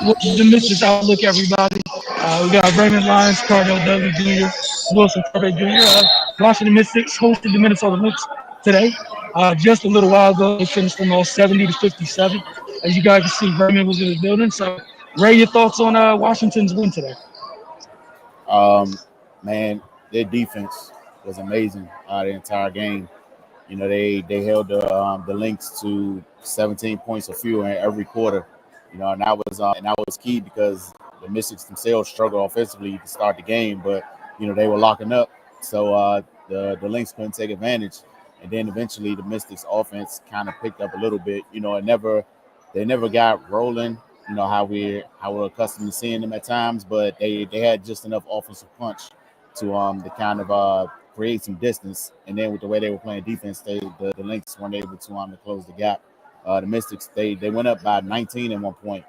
What's the Mystics outlook, everybody? We got Raymond Lyons, Cardell Dudley Jr., Wilson Corbett Jr. Washington Mystics hosted the Minnesota Lynx today. Just a little while ago, they finished them all 70-57. As you guys can see, Raymond was in the building. So, Ray, your thoughts on Washington's win today? Um, Man, their defense was amazing the entire game. You know, they held the Lynx to 17 points or fewer in every quarter. You know, and that was key because the Mystics themselves struggled offensively to start the game, but you know they were locking up, so the Lynx couldn't take advantage. And then eventually the Mystics offense kind of picked up a little bit. You know, they never got rolling. You know how we're accustomed to seeing them at times, but they had just enough offensive punch to kind of create some distance. And then with the way they were playing defense, the Lynx weren't able to close the gap. The Mystics they went up by 19 at one point,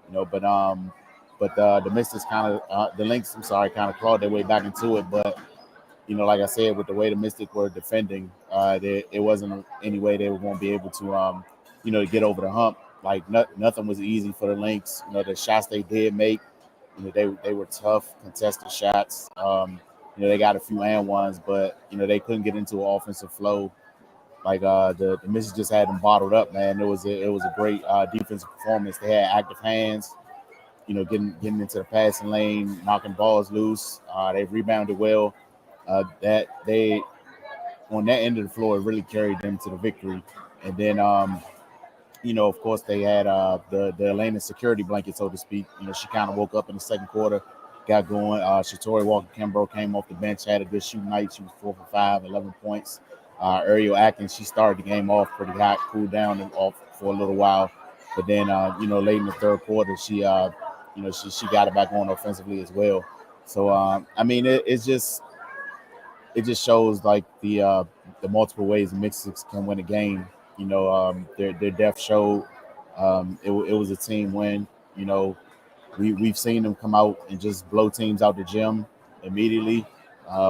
you know, but the Mystics the Lynx, I'm sorry, kind of clawed their way back into it. But you know, like I said, with the way the Mystics were defending, it wasn't any way they were going to be able to you know, to get over the hump. Like nothing was easy for the Lynx. You know, the shots they did make, you know, they were tough, contested shots. You know, they got a few and ones, but you know, they couldn't get into an offensive flow. Like the Mystics just had them bottled up, man. It was a great defensive performance. They had active hands, you know, getting into the passing lane, knocking balls loose. They rebounded well. That they on that end of the floor it really carried them to the victory. And then you know, of course, they had the Atlanta security blanket, so to speak. You know, she kind of woke up in the second quarter, got going. Shatori Walker-Kimbrough came off the bench, had a good shooting night. She was 4 for 5, 11 points. Ariel Atkins, she started the game off pretty hot, cooled down and off for a little while. But then, you know, late in the third quarter, you know, she got it back on offensively as well. So, I mean, it just shows like the multiple ways the Mystics can win a game. You know, their depth showed. It was a team win. You know, we've seen them come out and just blow teams out the gym immediately.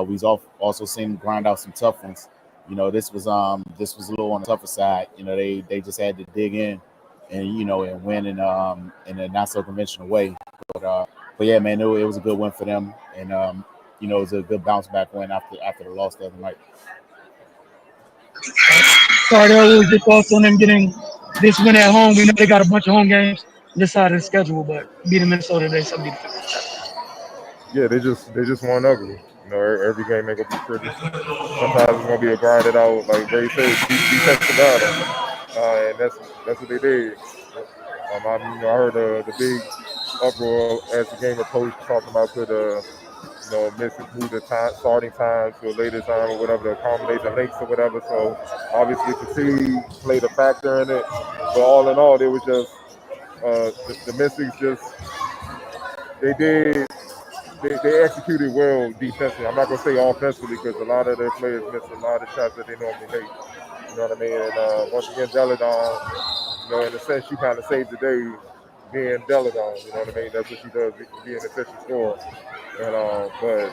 We've also seen them grind out some tough ones. You know, this was a little on the tougher side. You know, they just had to dig in and you know and win in a not so conventional way. But yeah, man, it was a good win for them, and you know, it was a good bounce back win after the loss the other night. Cardell, what was your thoughts on them getting this win at home? We know they got a bunch of home games this side of the schedule, but beating Minnesota today 70-57. Yeah, they just won ugly. You know, every game ain't gonna be pretty. Sometimes it's gonna be a grinded out, like Ray said, defensive battle, and that's what they did. You know, I heard the big uproar as the game approached, talking about could you know, move the starting time to a later time or whatever to accommodate the Lynx or whatever. So obviously fatigue played a factor in it. But all in all, it was just the Mystics they did they executed well defensively. I'm not gonna say offensively because a lot of their players missed a lot of shots that they normally make. You know what I mean? And once again, Deladon, you know, in a sense, she kind of saved the day being Deladon. You know what I mean? That's what she does, being an efficient scorer. And but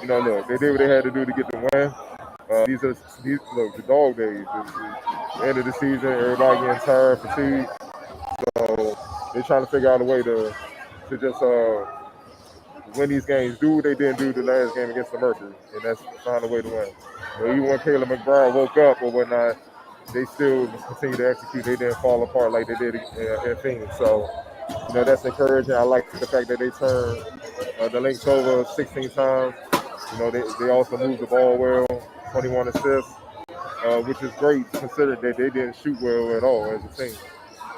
you know, look, they did what they had to do to get the win. These look the dog days. The end of the season, everybody getting tired, fatigued. So they're trying to figure out a way to just win these games. Do what they didn't do the last game against the Mercury, and that's find a way to win. You know, even when Caleb McBride woke up or whatnot, they still continue to execute. They didn't fall apart like they did in Phoenix. So, you know, that's encouraging. I like the fact that they turned the Lynx over 16 times. You know, they also moved the ball well, 21 assists, which is great considering that they didn't shoot well at all as a team.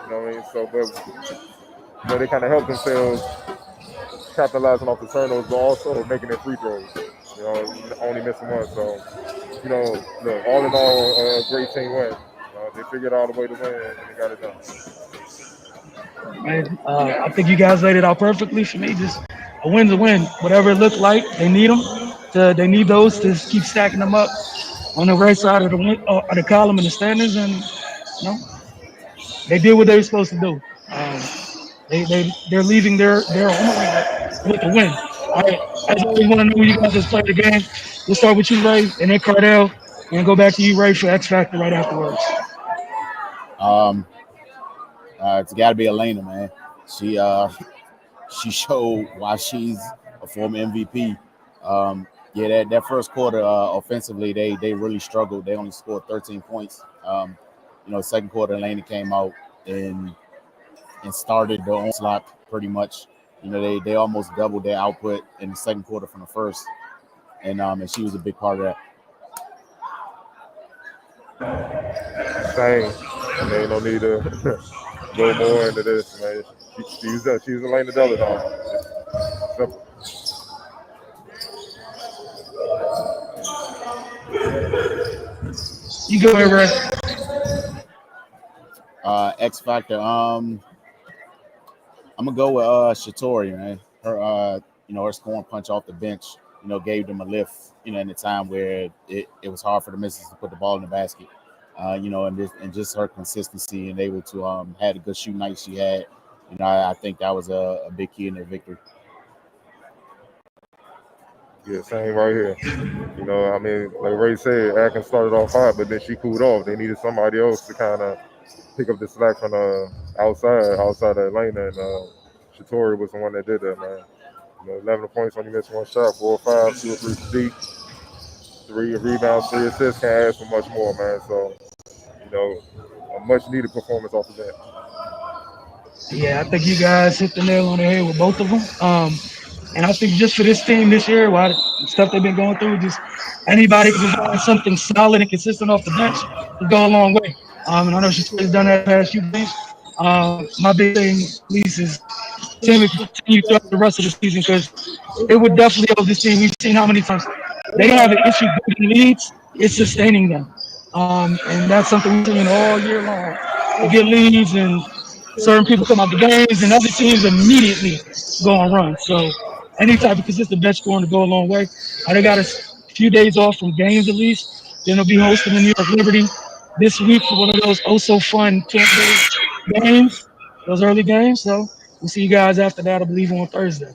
You know what I mean? So, but you know, they kind of helped themselves capitalizing off the turnovers, but also making their free throws. You know, only missing one. So, you know, look, all in all, a great team win. They figured out a way to win, and they got it done. And I think you guys laid it out perfectly for me. Just a win's a win. Whatever it looked like, they need them. They need those to keep stacking them up on the right side of the column in the standings, and you know they did what they were supposed to do. They're leaving their home arena with a win. All right, as always, want to know who you guys just played the game. We'll start with you, Ray, and then Cardell, and go back to you, Ray, for X Factor right afterwards. It's got to be Elena, man. She she showed why she's a former MVP. Yeah, that first quarter offensively, they really struggled. They only scored 13 points. Second quarter, Elena came out and and started the onslaught pretty much. They almost doubled their output in the second quarter from the first, and she was a big part of that. Same. I mean, no need to go more into this, man. She's Elena Deladon. It's simple. You go ahead, Ray. X Factor. I'm gonna go with Shatori, man. Her her scoring punch off the bench, gave them a lift, in the time where it was hard for the misses to put the ball in the basket. And just her consistency and able to had a good shoot night she had. I think that was a big key in their victory. Yeah, same right here. I mean, like Ray said, Atkins started off hot, but then she cooled off. They needed somebody else to kind of pick up the slack from the outside of Atlanta, and Shatori was the one that did that, man. 11 points, only missed one shot, 4 or 5, 2 or 3 from deep, 3 rebounds, 3 assists, can't ask for much more, man. So, you know, a much needed performance off the bench. Yeah, I think you guys hit the nail on the head with both of them. And I think just for this team this year, why the stuff they've been going through, just anybody can provide something solid and consistent off the bench will go a long way. And I know she's done that the past few games. My big thing, at least, is Tim if you continue throughout the rest of the season because it would definitely help this team. We've seen how many times they don't have an issue getting leads; it's sustaining them, and that's something we've seen all year long. You get leads, and certain people come out the games, and other teams immediately go on run. So any type of consistent bench scoring to go a long way. They got a few days off from games at least. Then they'll be hosting the New York Liberty this week for one of those oh so fun camp day games, those early games. So we'll see you guys after that, I believe, on Thursday.